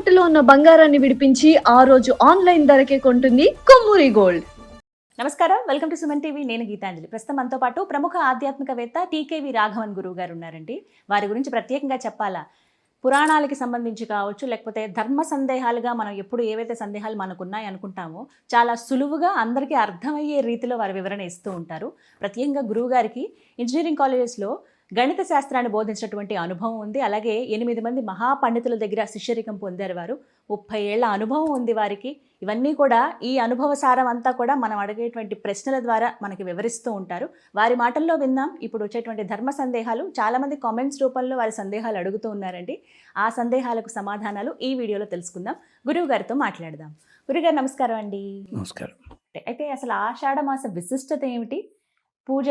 తాకట్టులో ఉన్న బంగారాన్ని విడిపించి ఆ రోజు ఆన్లైన్ ధరకే కొంటుంది కొమ్మూరి గోల్డ్. నమస్కారం, వెల్కమ్ టు సుమన్ టీవీ. నేను గీతాంజలి. ప్రస్తుతం మనతో పాటు ప్రముఖ ఆధ్యాత్మికవేత్త టీకేవి రాఘవన్ గురువు గారు ఉన్నారండి. వారి గురించి ప్రత్యేకంగా చెప్పాలా, పురాణాలకి సంబంధించి కావచ్చు, లేకపోతే ధర్మ సందేహాలుగా మనం ఎప్పుడు ఏవైతే సందేహాలు మనకున్నాయి అనుకుంటామో చాలా సులువుగా అందరికీ అర్థమయ్యే రీతిలో వారి వివరణ ఇస్తూ ఉంటారు. ప్రత్యేకంగా గురువు గారికి ఇంజనీరింగ్ కాలేజెస్లో గణిత శాస్త్రాన్ని బోధించినటువంటి అనుభవం ఉంది. అలాగే 8 మంది మహాపండితుల దగ్గర శిష్యరికం పొందారు వారు. 30 ఏళ్ల అనుభవం ఉంది వారికి. ఇవన్నీ కూడా ఈ అనుభవ సారం అంతా కూడా మనం అడిగేటువంటి ప్రశ్నల ద్వారా మనకి వివరిస్తూ ఉంటారు. వారి మాటల్లో విందాం. ఇప్పుడు వచ్చేటువంటి ధర్మ సందేహాలు చాలామంది కామెంట్స్ రూపంలో వారి సందేహాలు అడుగుతూ ఉన్నారండి. ఆ సందేహాలకు సమాధానాలు ఈ వీడియోలో తెలుసుకుందాం. గురువు గారితో మాట్లాడదాం. గురుగారు నమస్కారం అండి. నమస్కారం. అయితే అసలు ఆషాఢ మాస విశిష్టత ఏమిటి? పూజ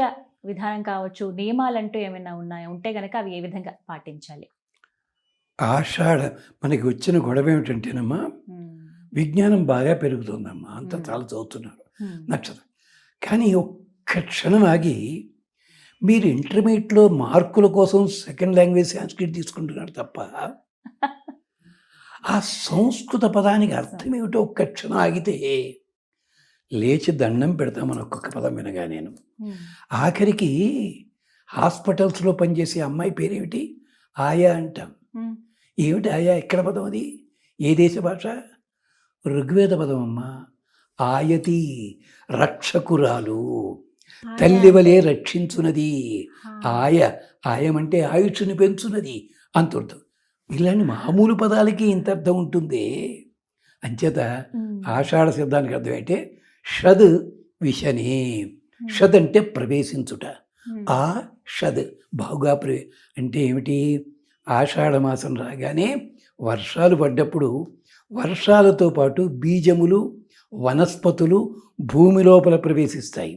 విధానం కావచ్చు, నియమాలంటూ ఏమైనా ఉన్నాయా? ఉంటే గనక అవి ఏ విధంగా పాటించాలి? ఆషాఢ మనకి వచ్చిన గొడవ ఏమిటంటేనమ్మా, విజ్ఞానం బాగా పెరుగుతుందమ్మా, అంతా చాలా చదువుతున్నారు నక్షత్రం. కానీ ఒక్క క్షణం ఆగి, మీరు ఇంటర్మీడియట్లో మార్కుల కోసం సెకండ్ లాంగ్వేజ్ సాంస్క్రిట్ తీసుకుంటున్నారు తప్ప ఆ సంస్కృత పదానికి అర్థం ఏమిటో ఒక్క క్షణం ఆగితే లేచి దండం పెడతామని ఒక్కొక్క పదం వినగా నేను. ఆఖరికి హాస్పిటల్స్లో పనిచేసే అమ్మాయి పేరేమిటి? ఆయా అంటాం. ఏమిటి ఆయా? ఎక్కడ పదం అది? ఏ దేశ భాష? ఋగ్వేద పదం అమ్మా. ఆయతి రక్షకురాలు, తల్లివలే రక్షించున్నది. ఆయమంటే ఆయుష్ని పెంచున్నది అంతర్థం. ఇలాంటి మామూలు పదాలకి ఇంత అర్థం ఉంటుంది. అంచేత ఆషాఢ శబ్దానికి అర్థం ఏంటే షద్ విషనే. షద్ అంటే ప్రవేశించుట. ఆ షద్ బాగా అంటే ఏమిటి? ఆషాఢ మాసం రాగానే వర్షాలు పడ్డప్పుడు వర్షాలతో పాటు బీజములు, వనస్పతులు భూమి లోపల ప్రవేశిస్తాయి.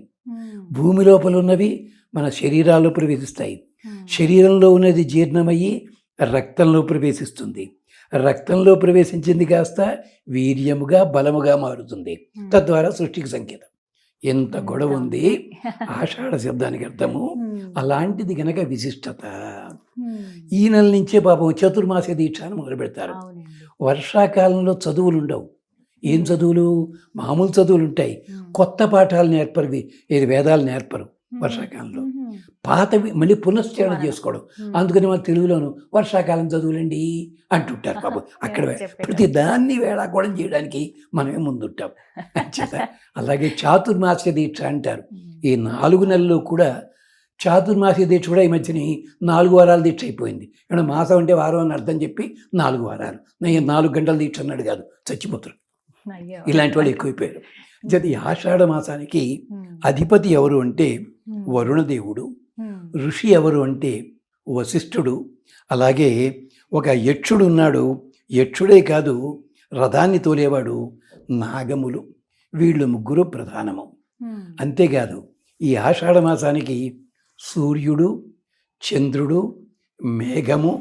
భూమి లోపల ఉన్నవి మన శరీరాల్లో ప్రవేశిస్తాయి. శరీరంలో ఉన్నది జీర్ణమయ్యి రక్తంలో ప్రవేశిస్తుంది. రక్తంలో ప్రవేశించింది కాస్త వీర్యముగా, బలముగా మారుతుంది. తద్వారా సృష్టికి సంకేతం. ఎంత గొడవ ఉంది ఆషాఢ శబ్దానికి అర్థము. అలాంటిది గనక విశిష్టత. ఈ నెల నుంచే పాపం చతుర్మాస దీక్ష అని మొదలు పెడతారు. వర్షాకాలంలో చదువులు ఉండవు. ఏం చదువులు? మామూలు చదువులు ఉంటాయి. కొత్త పాఠాలు నేర్పరు. ఏది వేదాలు నేర్పరు వర్షాకాలంలో. పాతవి మళ్ళీ పునశ్చరణ చేసుకోవడం. అందుకని మన తెలుగులోను వర్షాకాలం చదువులండి అంటుంటారు పాపం. అక్కడ ప్రతి దాన్ని వేళాకోళం చేయడానికి మనమే ముందుంటాం. అలాగే చాతుర్మాస్య దీక్ష అంటారు. ఈ 4 నెలల్లో కూడా చాతుర్మాస్య దీక్ష కూడా ఈ మధ్యని 4 వారాల దీక్ష అయిపోయింది. ఇక్కడ మాసం అంటే వారం అని అర్థం చెప్పి 4 వారాలు. నేను 4 గంటల దీక్ష అన్నాడు కాదు, చచ్చిపోతారు. ఇలాంటి వాళ్ళు ఎక్కువైపోయారు. ఈ ఆషాఢ మాసానికి అధిపతి ఎవరు అంటే వరుణదేవుడు. ఋషి ఎవరు అంటే వశిష్ఠుడు. అలాగే ఒక యక్షుడు ఉన్నాడు. యక్షుడే కాదు, రథాన్ని తోలేవాడు నాగములు. వీళ్ళు 3 ప్రధానము. అంతేకాదు ఈ ఆషాఢ మాసానికి సూర్యుడు, చంద్రుడు, మేఘము,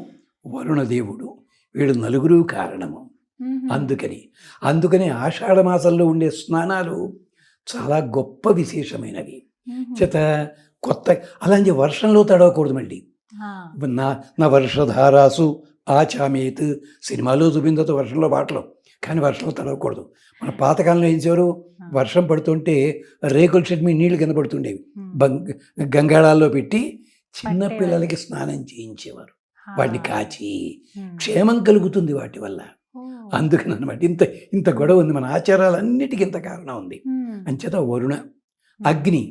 వరుణదేవుడు, వీళ్ళు 4 కారణము. అందుకని ఆషాఢ మాసంలో ఉండే స్నానాలు చాలా గొప్ప విశేషమైనవి. చేత కొత్త అలాంటి వర్షంలో తడవకూడదు. మళ్ళీ నా వర్షధారాసు ఆచామేత్ సినిమాలో చూపిందో వర్షంలో పాటలు, కానీ వర్షంలో తడవకూడదు. మన పాతకాలంలో ఏం చేశారు? వర్షం పడుతుంటే రేకుల షెడ్ మీద నీళ్లు కింద పడుతుండేవి. గంగాళాల్లో పెట్టి చిన్న పిల్లలకి స్నానం చేయించేవారు. వాటిని కాచి క్షేమం కలుగుతుంది వాటి వల్ల. అందుకని అనమాట ఇంత గొడవ ఉంది. మన ఆచారాలన్నిటికీ ఇంత కారణం ఉంది. అంచేత వరుణ, అగ్ని,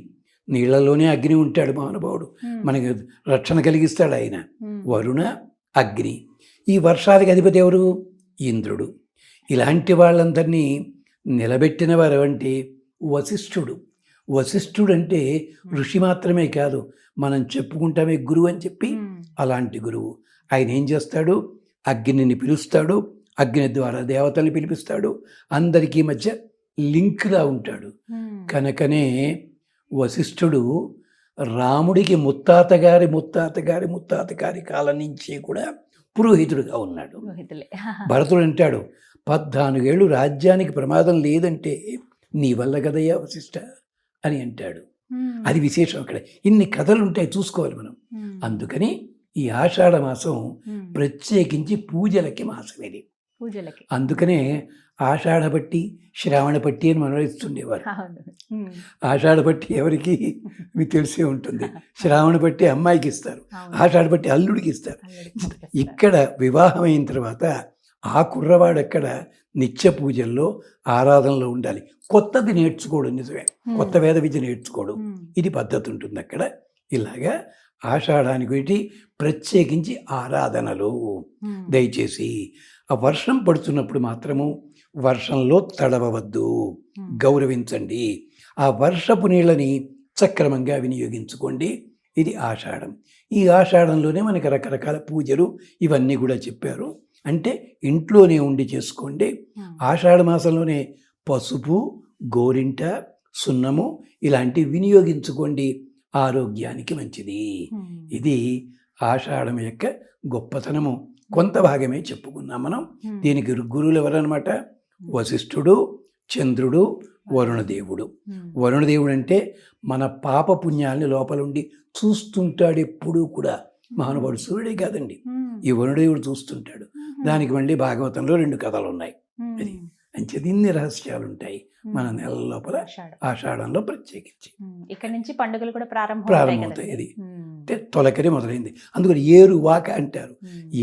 నీళ్లలోనే అగ్ని ఉంటాడు మహానుభావుడు, మనకి రక్షణ కలిగిస్తాడు ఆయన. వరుణ, అగ్ని. ఈ వర్షాలకి అధిపతి ఎవరు? ఇంద్రుడు. ఇలాంటి వాళ్ళందరినీ నిలబెట్టిన వారు అంటే వశిష్ఠుడు. వశిష్ఠుడు అంటే ఋషి మాత్రమే కాదు, మనం చెప్పుకుంటామే గురువు అని చెప్పి, అలాంటి గురువు. ఆయన ఏం చేస్తాడు? అగ్నిని పిలుస్తాడు. అగ్ని ద్వారా దేవతల్ని పిలిపిస్తాడు. అందరికీ మధ్య లింక్గా ఉంటాడు. కనుకనే వశిష్ఠుడు రాముడికి ముత్తాత గారి కాలం నుంచి కూడా పురోహితుడుగా ఉన్నాడు. భరతుడు అంటాడు, 14 ఏళ్ళు రాజ్యానికి ప్రమాదం లేదంటే నీ వల్ల కదయ్యా వశిష్ఠ అని అంటాడు. అది విశేషం. అక్కడ ఇన్ని కథలు ఉంటాయి, చూసుకోవాలి మనం. అందుకని ఈ ఆషాఢ మాసం ప్రత్యేకించి పూజలకి మాసం ఇది. పూజలకి. అందుకనే ఆషాఢ పట్టి శ్రావణ పట్టి అని మనం ఇస్తుండేవారు. అవును. ఆషాఢ పట్టి ఎవరికి మీకు తెలిసే ఉంటుంది, శ్రావణ పట్టి అమ్మాయికి ఇస్తారు, అవును. ఆషాఢ పట్టి అల్లుడికి ఇస్తారు. అల్లడికి పంపిస్తారు. ఇక్కడ వివాహం అయిన తర్వాత ఆ కుర్రవాడు అక్కడ నిత్య పూజల్లో ఆరాధనలో ఉండాలి. కొత్తది నేర్చుకోవడం నిజమే, కొత్త వేద విద్య నేర్చుకోవడం, ఇది పద్ధతి ఉంటుంది అక్కడ. ఇలాగా ఆషాఢానికి పెట్టి ప్రత్యేకించి ఆరాధనలు. దయచేసి ఆ వర్షం పడుతున్నప్పుడు మాత్రము వర్షంలో తడవవద్దు, గౌరవించండి. ఆ వర్షపు నీళ్ళని సక్రమంగా వినియోగించుకోండి. ఇది ఆషాఢం. ఈ ఆషాఢంలోనే మనకి రకరకాల పూజలు ఇవన్నీ కూడా చెప్పారు. అంటే ఇంట్లోనే ఉండి చేసుకోండి. ఆషాఢ మాసంలోనే పసుపు, గోరింట, సున్నము ఇలాంటివి వినియోగించుకోండి, ఆరోగ్యానికి మంచిది. ఇది ఆషాఢం యొక్క గొప్పతనము. కొంత భాగమే చెప్పుకున్నాం మనం. దీనికి గురువులు ఎవరనమాట? వశిష్ఠుడు, చంద్రుడు, వరుణదేవుడు. వరుణదేవుడు అంటే మన పాప పుణ్యాలని లోపలుండి చూస్తుంటాడు ఎప్పుడూ కూడా. మహానుభావుడు సూర్యుడే కాదండి, ఈ వరుణదేవుడు చూస్తుంటాడు. దానికి మళ్ళీ భాగవతంలో 2 కథలు ఉన్నాయి. అది అంచేది ఇన్ని రహస్యాలు ఉంటాయి మన నెల లోపల ఆషాఢంలో ప్రత్యేకించి. ఇక్కడ నుంచి పండుగలు కూడా ప్రారంభమవుతాయి. ఇది అంటే తొలకరి మొదలైంది. అందుకని ఏరు వాక అంటారు.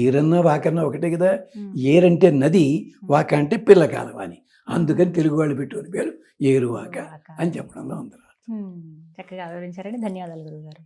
ఏరన్నా వాకన్నా ఒకటే కదా. ఏరంటే నది, వాక అంటే పిల్ల కాలం అని. అందుకని తెలుగు వాళ్ళు పెట్టుకుని పేరు ఏరువాక అని చెప్పడంలో ఉంది. చక్కగా వివరించారండి. ధన్యవాదాలు గురుగారు.